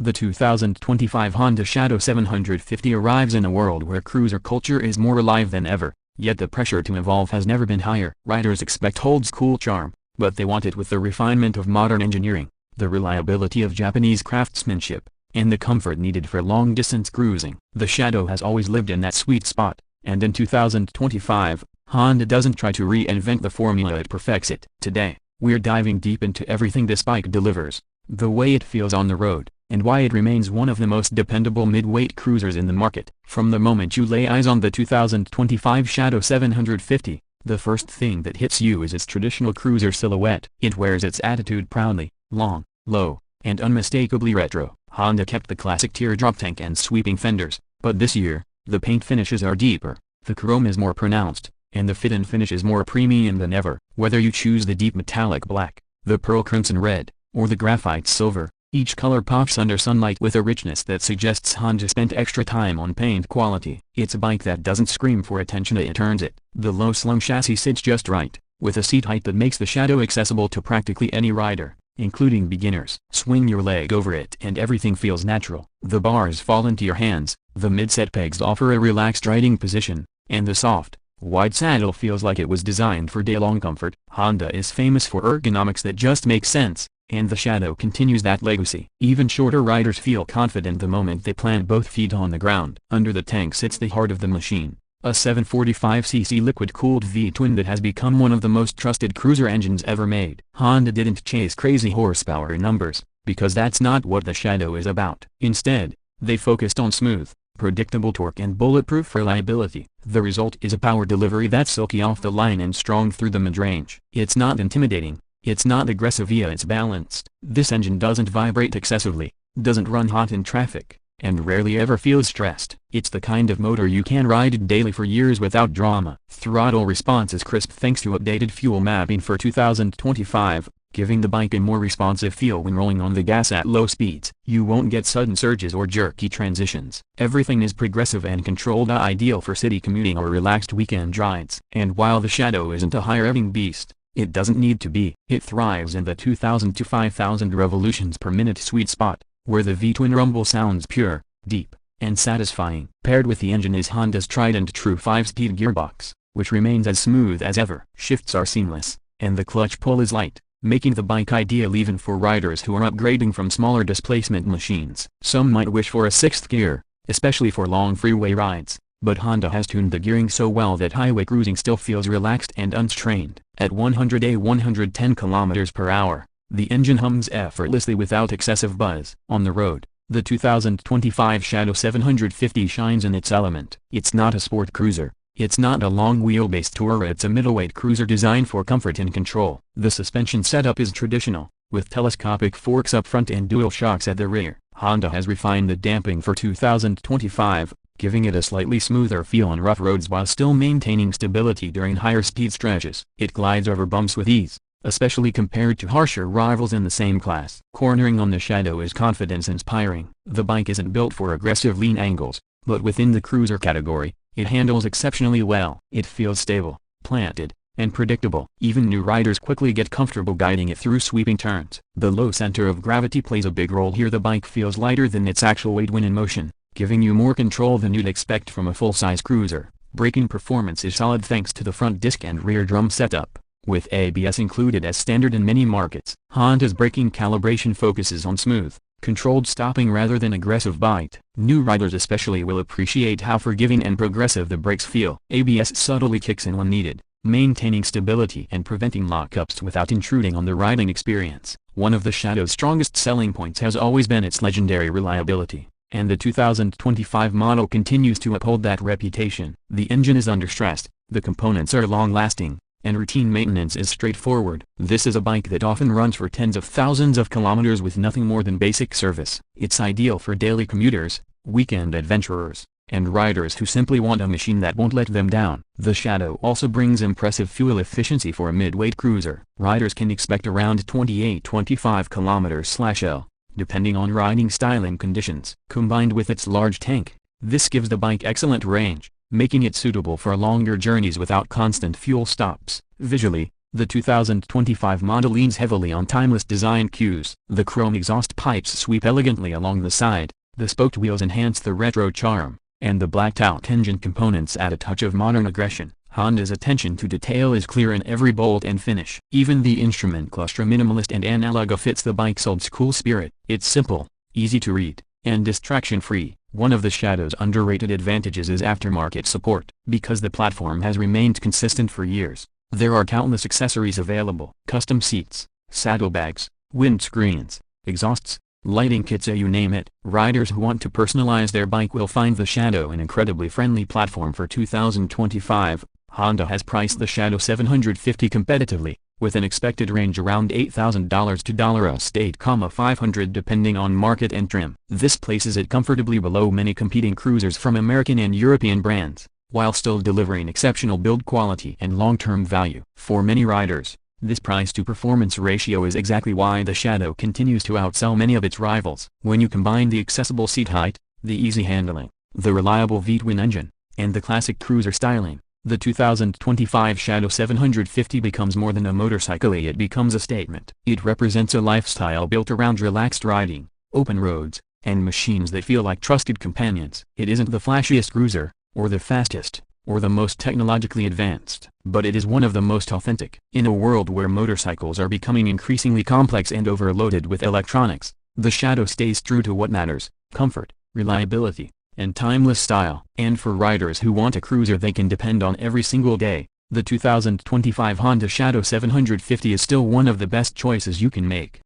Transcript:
The 2025 Honda Shadow 750 arrives in a world where cruiser culture is more alive than ever, yet the pressure to evolve has never been higher. Riders expect old-school charm, but they want it with the refinement of modern engineering, the reliability of Japanese craftsmanship, and the comfort needed for long-distance cruising. The Shadow has always lived in that sweet spot, and in 2025, Honda doesn't try to reinvent the formula, it perfects it. Today, we're diving deep into everything this bike delivers, the way it feels on the road, and why it remains one of the most dependable mid-weight cruisers in the market. From the moment you lay eyes on the 2025 Shadow 750, the first thing that hits you is its traditional cruiser silhouette. It wears its attitude proudly, long, low, and unmistakably retro. Honda kept the classic teardrop tank and sweeping fenders, but this year, the paint finishes are deeper, the chrome is more pronounced, and the fit and finish is more premium than ever. Whether you choose the deep metallic black, the pearl crimson red, or the graphite silver, each color pops under sunlight with a richness that suggests Honda spent extra time on paint quality. It's a bike that doesn't scream for attention, it earns it. The low-slung chassis sits just right, with a seat height that makes the Shadow accessible to practically any rider, including beginners. Swing your leg over it and everything feels natural. The bars fall into your hands, the mid-set pegs offer a relaxed riding position, and the soft, wide saddle feels like it was designed for day-long comfort. Honda is famous for ergonomics that just make sense, and the Shadow continues that legacy. Even shorter riders feel confident the moment they plant both feet on the ground. Under the tank sits the heart of the machine, a 745cc liquid-cooled V-twin that has become one of the most trusted cruiser engines ever made. Honda didn't chase crazy horsepower numbers, because that's not what the Shadow is about. Instead, they focused on smooth, predictable torque and bulletproof reliability. The result is a power delivery that's silky off the line and strong through the mid-range. It's not intimidating, it's not aggressive, yet it's balanced. This engine doesn't vibrate excessively, doesn't run hot in traffic, and rarely ever feels stressed. It's the kind of motor you can ride daily for years without drama. Throttle response is crisp thanks to updated fuel mapping for 2025, giving the bike a more responsive feel when rolling on the gas at low speeds. You won't get sudden surges or jerky transitions. Everything is progressive and controlled, ideal for city commuting or relaxed weekend rides. And while the Shadow isn't a high-revving beast, it doesn't need to be. It thrives in the 2,000 to 5,000 revolutions per minute sweet spot, where the V-twin rumble sounds pure, deep, and satisfying. Paired with the engine is Honda's tried-and-true 5-speed gearbox, which remains as smooth as ever. Shifts are seamless, and the clutch pull is light, making the bike ideal even for riders who are upgrading from smaller displacement machines. Some might wish for a 6th gear, especially for long freeway rides, but Honda has tuned the gearing so well that highway cruising still feels relaxed and unstrained. At 110 km/h, the engine hums effortlessly without excessive buzz. On the road, the 2025 Shadow 750 shines in its element. It's not a sport cruiser, it's not a long-wheelbase tourer, it's a middleweight cruiser designed for comfort and control. The suspension setup is traditional, with telescopic forks up front and dual shocks at the rear. Honda has refined the damping for 2025, giving it a slightly smoother feel on rough roads while still maintaining stability during higher speed stretches. It glides over bumps with ease, especially compared to harsher rivals in the same class. Cornering on the Shadow is confidence-inspiring. The bike isn't built for aggressive lean angles, but within the cruiser category, it handles exceptionally well. It feels stable, planted, and predictable. Even new riders quickly get comfortable guiding it through sweeping turns. The low center of gravity plays a big role here. The bike feels lighter than its actual weight when in motion, giving you more control than you'd expect from a full-size cruiser. Braking performance is solid thanks to the front disc and rear drum setup, with ABS included as standard in many markets. Honda's braking calibration focuses on smooth, controlled stopping rather than aggressive bite. New riders especially will appreciate how forgiving and progressive the brakes feel. ABS subtly kicks in when needed, maintaining stability and preventing lockups without intruding on the riding experience. One of the Shadow's strongest selling points has always been its legendary reliability, and the 2025 model continues to uphold that reputation. The engine is under stress, the components are long-lasting, and routine maintenance is straightforward. This is a bike that often runs for tens of thousands of kilometers with nothing more than basic service. It's ideal for daily commuters, weekend adventurers, and riders who simply want a machine that won't let them down. The Shadow also brings impressive fuel efficiency for a mid-weight cruiser. Riders can expect around 28-25 km/L, depending on riding style and conditions. Combined with its large tank, this gives the bike excellent range, making it suitable for longer journeys without constant fuel stops. Visually, The 2025 model leans heavily on timeless design cues. The chrome exhaust pipes sweep elegantly along the side, the spoked wheels enhance the retro charm, and the blacked-out engine components add a touch of modern aggression. Honda's attention to detail is clear in every bolt and finish. Even the instrument cluster minimalist and analog fits the bike's old-school spirit. It's simple, easy to read, and distraction-free. One of the Shadow's underrated advantages is aftermarket support. Because the platform has remained consistent for years, there are countless accessories available. Custom seats, saddlebags, windscreens, exhausts, lighting kits, you name it. Riders who want to personalize their bike will find the Shadow an incredibly friendly platform. For 2025, Honda has priced the Shadow 750 competitively, with an expected range around $8,000 to $8,500 depending on market and trim. This places it comfortably below many competing cruisers from American and European brands, while still delivering exceptional build quality and long-term value. For many riders, this price-to-performance ratio is exactly why the Shadow continues to outsell many of its rivals. When you combine the accessible seat height, the easy handling, the reliable V-twin engine, and the classic cruiser styling, the 2025 Shadow 750 becomes more than a motorcycle, it becomes a statement. It represents a lifestyle built around relaxed riding, open roads, and machines that feel like trusted companions. It isn't the flashiest cruiser, or the fastest, or the most technologically advanced, but it is one of the most authentic. In a world where motorcycles are becoming increasingly complex and overloaded with electronics, the Shadow stays true to what matters: comfort, reliability, and timeless style. And for riders who want a cruiser they can depend on every single day, the 2025 Honda Shadow 750 is still one of the best choices you can make.